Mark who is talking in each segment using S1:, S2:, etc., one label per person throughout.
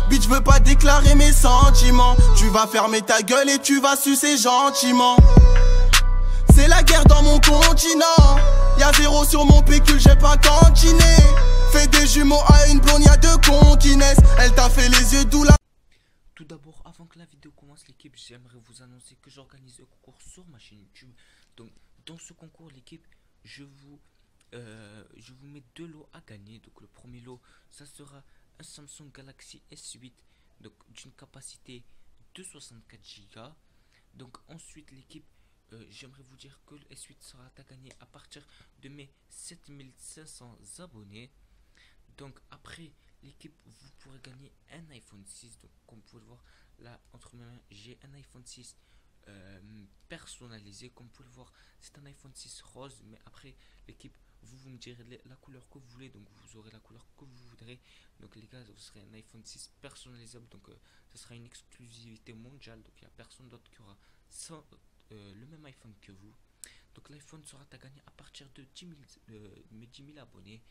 S1: Bitch, veux pas déclarer mes sentiments. Tu vas fermer ta gueule et tu vas sucer gentiment. C'est la guerre dans mon continent. Y'a 0 sur mon pécule, j'ai pas cantiné. Fais des jumeaux à une blonde, y'a 2 continesses. Elle t'a fait les yeux doux là.
S2: Tout d'abord, avant que la vidéo commence, l'équipe, j'aimerais vous annoncer que j'organise un concours sur ma chaîne YouTube. Donc, dans ce concours, l'équipe, je vous mets 2 lots à gagner. Donc, le premier lot, ça sera un Samsung Galaxy S8, donc d'une capacité de 64 Go. Donc, ensuite, l'équipe, j'aimerais vous dire que le S8 sera à gagner à partir de mes 7500 abonnés. Donc, après, l'équipe, vous pourrez gagner un iPhone 6. Donc, comme vous pouvez le voir là entre mes mains, j'ai un iPhone 6 personnalisé. Comme vous pouvez le voir, c'est un iPhone 6 rose. Mais après, l'équipe, vous me direz la couleur que vous voulez. Donc, vous aurez la couleur que vous voudrez. Donc, les gars, vous serez un iPhone 6 personnalisable. Donc, ce sera une exclusivité mondiale. Donc, il n'y a personne d'autre qui aura le même iPhone que vous. Donc, l'iPhone sera à gagner à partir de 10 000 abonnés.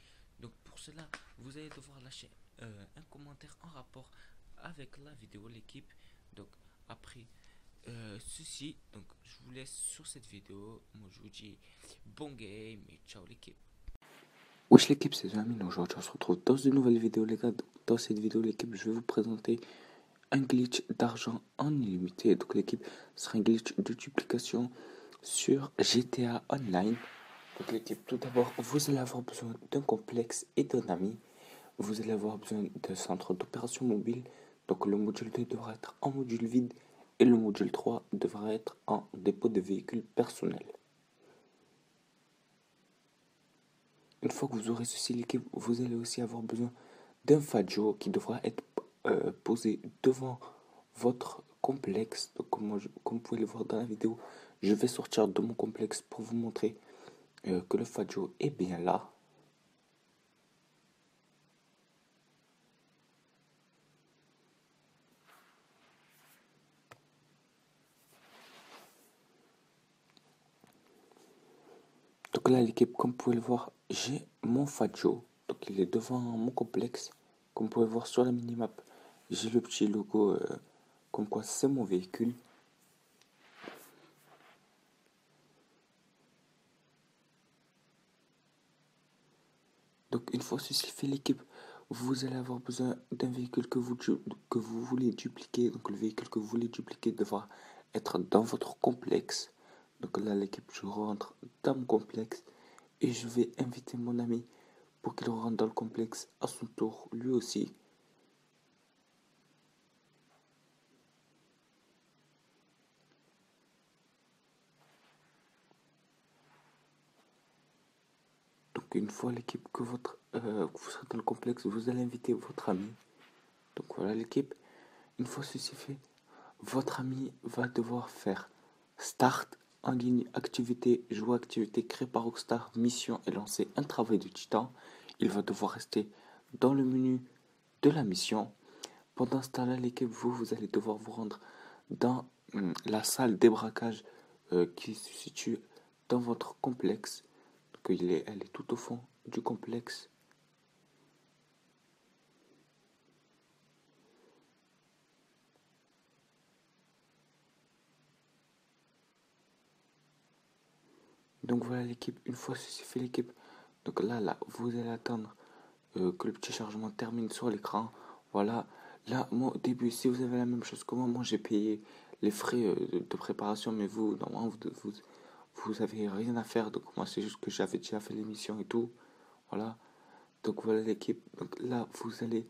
S2: Donc pour cela, vous allez devoir lâcher un commentaire en rapport avec la vidéo, l'équipe. Donc après ceci, donc je vous laisse sur cette vidéo. Moi je vous dis bon game et ciao l'équipe.
S3: Wesh l'équipe, c'est Jamil. Aujourd'hui on se retrouve dans une nouvelle vidéo les gars. Dans cette vidéo l'équipe, je vais vous présenter un glitch d'argent en illimité. Donc l'équipe, sera un glitch de duplication sur GTA Online. Donc l'équipe, tout d'abord, vous allez avoir besoin d'un complexe et d'un ami. Vous allez avoir besoin d'un centre d'opération mobile. Donc le module 2 devra être en module vide et le module 3 devra être en dépôt de véhicule personnel. Une fois que vous aurez ceci, l'équipe, vous allez aussi avoir besoin d'un Faggio qui devra être posé devant votre complexe. Donc comme vous pouvez le voir dans la vidéo, je vais sortir de mon complexe pour vous montrer que le Faggio est bien là. Donc là l'équipe, comme vous pouvez le voir, j'ai mon Faggio. Donc il est devant mon complexe. Comme vous pouvez le voir sur la minimap, j'ai le petit logo comme quoi c'est mon véhicule. Donc une fois ceci fait l'équipe, vous allez avoir besoin d'un véhicule que vous voulez dupliquer. Donc le véhicule que vous voulez dupliquer devra être dans votre complexe. Donc là l'équipe, je rentre dans mon complexe et je vais inviter mon ami pour qu'il rentre dans le complexe à son tour lui aussi. Donc une fois l'équipe que vous serez dans le complexe, vous allez inviter votre ami. Donc voilà l'équipe, une fois ceci fait, votre ami va devoir faire Start en ligne, activité, jouer activité créée par Rockstar, mission et lancer un travail de titan. Il va devoir rester dans le menu de la mission. Pendant ce temps-là, l'équipe, vous allez devoir vous rendre dans la salle débraquage qui se situe dans votre complexe. Donc elle est tout au fond du complexe. Donc voilà l'équipe, une fois ceci fait l'équipe, donc là, vous allez attendre que le petit chargement termine sur l'écran. Voilà, là, moi au début, si vous avez la même chose que moi j'ai payé les frais de préparation, mais vous, normalement, vous avez rien à faire. Donc moi c'est juste que j'avais déjà fait l'émission et tout. Voilà, donc voilà l'équipe, donc là vous allez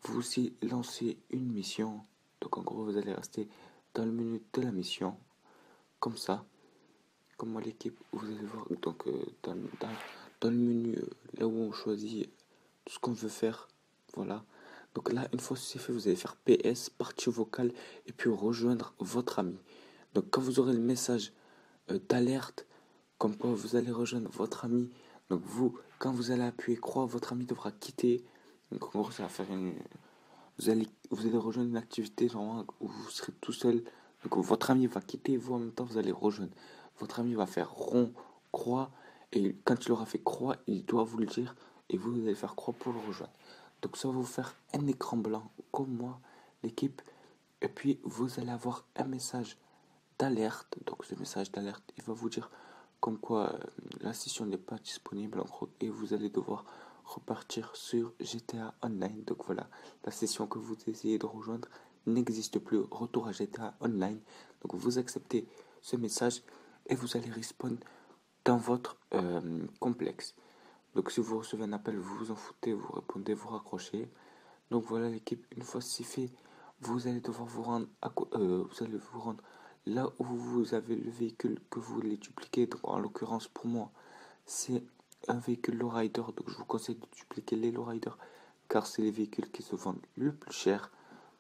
S3: vous aussi lancer une mission. Donc en gros vous allez rester dans le menu de la mission, comme ça. Comme moi l'équipe, vous allez voir donc dans le menu là où on choisit tout ce qu'on veut faire. Voilà, donc là une fois c'est fait, vous allez faire PS, partie vocale et puis rejoindre votre ami. Donc quand vous aurez le message d'alerte comme quoi vous allez rejoindre votre ami, donc quand vous allez appuyer croix, votre ami devra quitter. Donc en gros ça va faire vous allez rejoindre une activité genre, où vous serez tout seul. Donc votre ami va quitter et vous en même temps vous allez rejoindre. Votre ami va faire rond, croix, et quand il aura fait croix, il doit vous le dire, et vous allez faire croix pour le rejoindre. Donc ça va vous faire un écran blanc, comme moi, l'équipe. Et puis, vous allez avoir un message d'alerte. Donc, ce message d'alerte, il va vous dire comme quoi la session n'est pas disponible en gros. Et vous allez devoir repartir sur GTA Online. Donc, voilà, la session que vous essayez de rejoindre n'existe plus. Retour à GTA Online. Donc, vous acceptez ce message et vous allez respawn dans votre complexe. Donc si vous recevez un appel, vous vous en foutez, vous répondez, vous raccrochez. Donc voilà l'équipe, une fois c'est fait, vous allez devoir vous rendre, vous allez vous rendre là où vous avez le véhicule que vous voulez dupliquer. Donc en l'occurrence pour moi, c'est un véhicule lowrider. Donc je vous conseille de dupliquer les lowriders car c'est les véhicules qui se vendent le plus cher.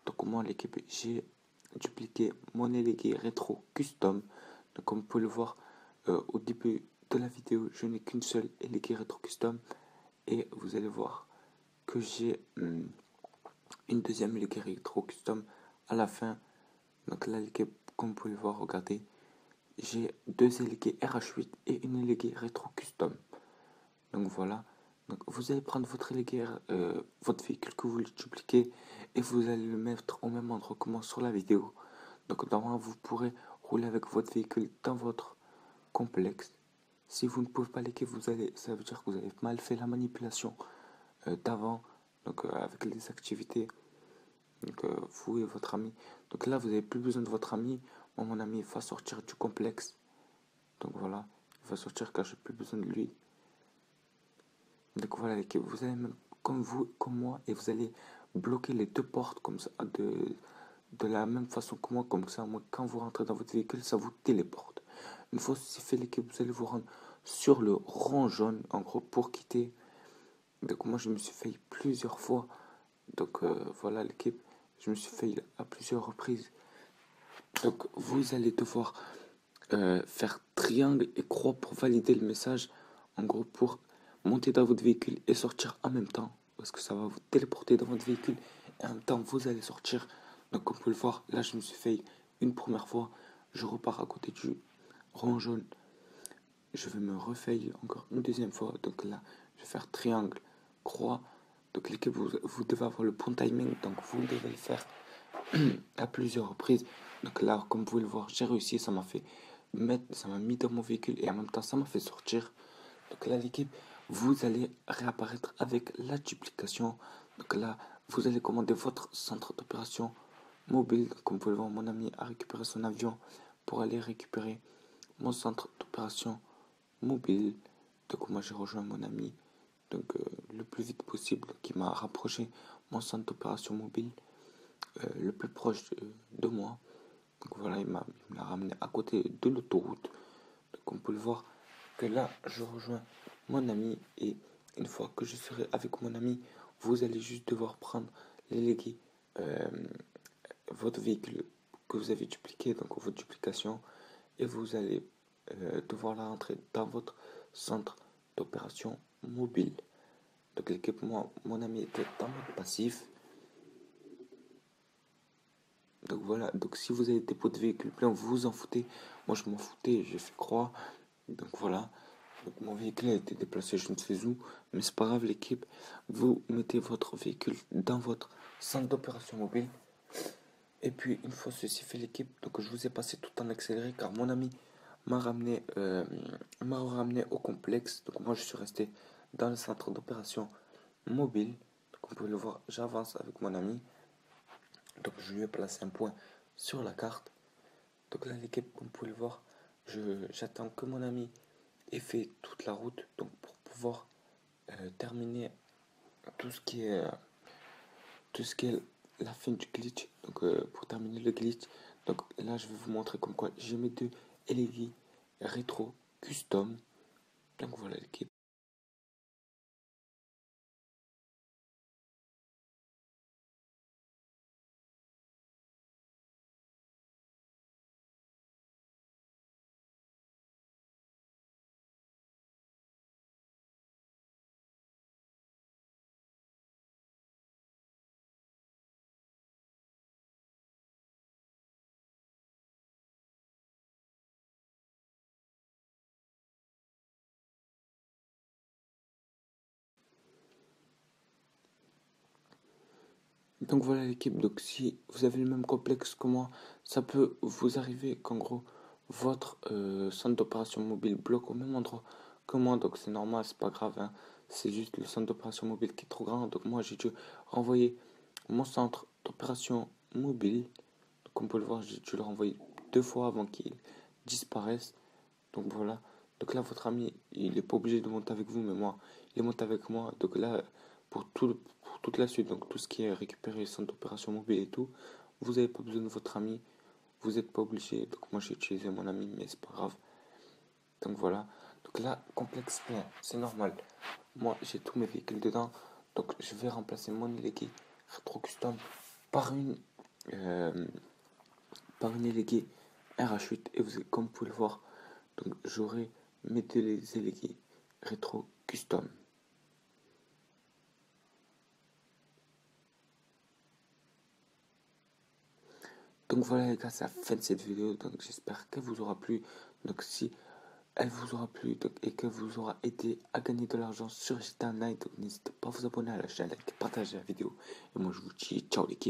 S3: Donc moi l'équipe, j'ai dupliqué mon Elegay rétro custom. Donc comme vous pouvez le voir au début de la vidéo, je n'ai qu'une seule Elegay rétro custom et vous allez voir que j'ai une deuxième Elegay rétro custom à la fin. Donc là l'équipe, comme vous pouvez le voir, regardez, j'ai deux Elegay RH8 et une Elegay rétro custom. Donc voilà. Donc vous allez prendre votre Elegay, votre véhicule que vous voulez dupliquer et vous allez le mettre au même endroit que moi sur la vidéo. Donc normalement vous pourrez rouler avec votre véhicule dans votre complexe. Si vous ne pouvez pas l'équipe, ça veut dire que vous avez mal fait la manipulation d'avant, donc avec les activités, donc vous et votre ami. Donc là, vous n'avez plus besoin de votre ami. Moi, mon ami va sortir du complexe. Donc voilà, il va sortir car j'ai plus besoin de lui. Donc voilà l'équipe, vous allez même comme vous, comme moi, et vous allez bloquer les deux portes comme ça, de la même façon que moi, comme ça, moi, quand vous rentrez dans votre véhicule, ça vous téléporte. Une fois ceci fait l'équipe, vous allez vous rendre sur le rond jaune, en gros, pour quitter. Donc moi, je me suis failli plusieurs fois. Donc voilà l'équipe, je me suis failli à plusieurs reprises. Donc vous allez devoir faire triangle et croix pour valider le message. En gros, pour monter dans votre véhicule et sortir en même temps. Parce que ça va vous téléporter dans votre véhicule. Et en même temps, vous allez sortir. Donc comme vous pouvez le voir, là, je me suis fait une première fois. Je repars à côté du rond jaune. Je vais me refaire encore une deuxième fois. Donc là, je vais faire triangle, croix. Donc l'équipe, vous devez avoir le bon timing. Donc vous devez le faire à plusieurs reprises. Donc là, comme vous pouvez le voir, j'ai réussi. Ça m'a mis dans mon véhicule et en même temps, ça m'a fait sortir. Donc là, l'équipe, vous allez réapparaître avec la duplication. Donc là, vous allez commander votre centre d'opération mobile. Comme vous pouvez le voir, mon ami a récupéré son avion pour aller récupérer mon centre d'opération mobile. Donc moi, j'ai rejoint mon ami le plus vite possible, qui m'a rapproché mon centre d'opération mobile le plus proche de moi. Donc voilà, il me l'a ramené à côté de l'autoroute. Donc on peut le voir que là, je rejoins mon ami et une fois que je serai avec mon ami, vous allez juste devoir prendre léguer votre véhicule que vous avez dupliqué, donc votre duplication, et vous allez devoir la rentrer dans votre centre d'opération mobile. Donc l'équipe, mon ami était en mode passif. Donc voilà, donc si vous avez des pots de véhicule plein, vous vous en foutez. Moi je m'en foutais, j'ai fait croix. Donc voilà, donc mon véhicule a été déplacé je ne sais où, mais c'est pas grave l'équipe. Vous mettez votre véhicule dans votre centre d'opération mobile. Et puis une fois ceci fait l'équipe, donc je vous ai passé tout en accéléré car mon ami m'a ramené au complexe. Donc moi je suis resté dans le centre d'opération mobile. Donc vous pouvez le voir, j'avance avec mon ami. Donc je lui ai placé un point sur la carte. Donc là l'équipe, comme vous pouvez le voir, j'attends que mon ami ait fait toute la route, donc pour pouvoir terminer tout ce qui est la fin du glitch. Donc pour terminer le glitch, donc là je vais vous montrer comme quoi j'ai mes deux LED rétro custom. Donc voilà l'équipe. Donc voilà l'équipe, donc si vous avez le même complexe que moi, ça peut vous arriver qu'en gros, votre centre d'opération mobile bloque au même endroit que moi, donc c'est normal, c'est pas grave, hein. C'est juste le centre d'opération mobile qui est trop grand, donc moi j'ai dû renvoyer mon centre d'opération mobile, comme vous pouvez le voir, j'ai dû le renvoyer 2 fois avant qu'il disparaisse, donc voilà. Donc là votre ami, il est pas obligé de monter avec vous, mais moi, il est monté avec moi, donc là, pour toute la suite, donc tout ce qui est récupérer le centre d'opération mobile et tout, vous n'avez pas besoin de votre ami, vous n'êtes pas obligé, donc moi j'ai utilisé mon ami, mais c'est pas grave. Donc voilà, donc là, complexe plein, c'est normal. Moi j'ai tous mes véhicules dedans, donc je vais remplacer mon élégué rétro custom par une élégué RH8, et vous, comme vous pouvez le voir, donc j'aurai mes deux élégués rétro custom. Donc voilà les gars, c'est la fin de cette vidéo, donc j'espère qu'elle vous aura plu. Donc si elle vous aura plu et qu'elle vous aura aidé à gagner de l'argent sur GTA Online, donc n'hésitez pas à vous abonner à la chaîne, à partager la vidéo. Et moi je vous dis ciao l'équipe.